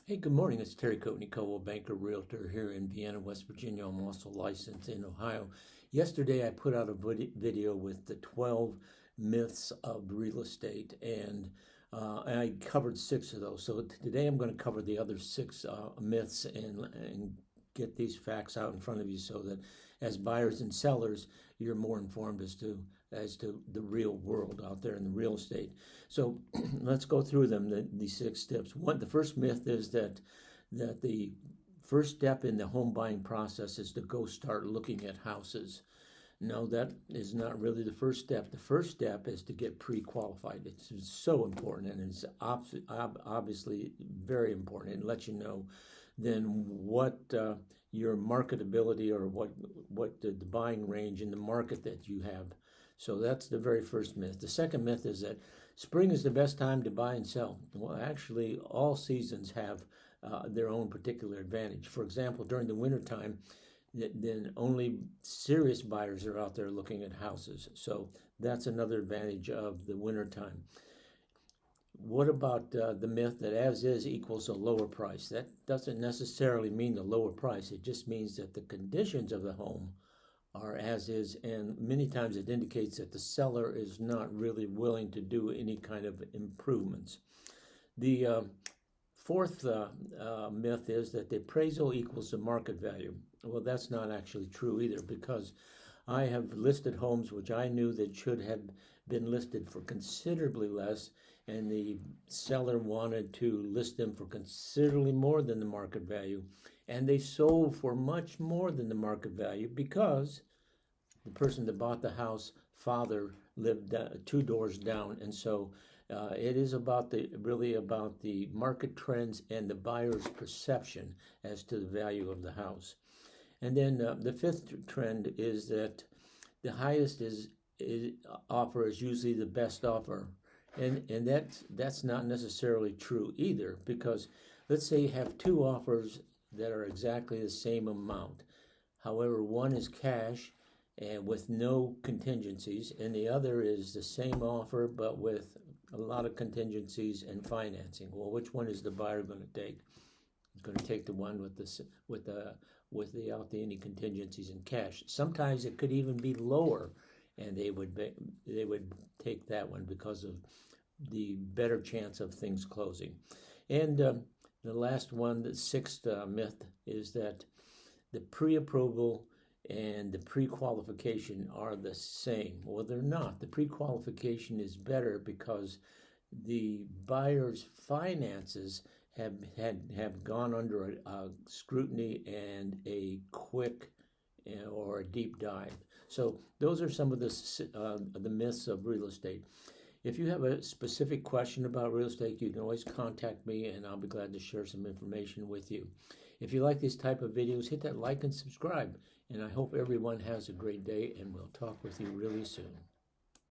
Hey, good morning. It's Terry Coatney, Coldwell Banker Realtor here in Vienna, West Virginia. I'm also licensed in Ohio. Yesterday, I put out a video with the 12 myths of real estate, and I covered 6 of those. So today, I'm going to cover the other 6 myths and get these facts out in front of you so that as buyers and sellers, you're more informed as to the real world out there in the real estate. So let's go through them, these 6 steps. The first myth is that the first step in the home buying process is to go start looking at houses. No, that is not really the first step. The first step is to get pre-qualified. It's so important, and it's obviously very important. It lets you know then what your marketability or what the buying range in the market that you have. So that's the very first myth. The second myth is that spring is the best time to buy and sell. Well, actually, all seasons have their own particular advantage. For example, during the wintertime, then only serious buyers are out there looking at houses. So that's another advantage of the wintertime. What about the myth that as is equals a lower price? That doesn't necessarily mean the lower price. It just means that the conditions of the home are as is, and many times it indicates that the seller is not really willing to do any kind of improvements. The fourth myth is that the appraisal equals the market value. Well, that's not actually true either, because I have listed homes which I knew that should have been listed for considerably less, and the seller wanted to list them for considerably more than the market value, and they sold for much more than the market value because the person that bought the house, father, lived 2 doors down, and so it is really about the market trends and the buyer's perception as to the value of the house. And then the fifth trend is that the highest offer is usually the best offer, and that's not necessarily true either, because let's say you have 2 offers that are exactly the same amount. However, one is cash and with no contingencies, and the other is the same offer but with a lot of contingencies and financing. Well, which one is the buyer going to take? He's going to take the one without any contingencies and cash. Sometimes it could even be lower, and they would take that one because of the better chance of things closing. And the last one, the sixth myth, is that the pre-approval and the pre-qualification are the same. Well, they're not. The pre-qualification is better because the buyer's finances have gone under a scrutiny and a quick or a deep dive. So those are some of the myths of real estate. If you have a specific question about real estate, you can always contact me, and I'll be glad to share some information with you. If you like these type of videos, hit that like and subscribe. And I hope everyone has a great day, and we'll talk with you really soon.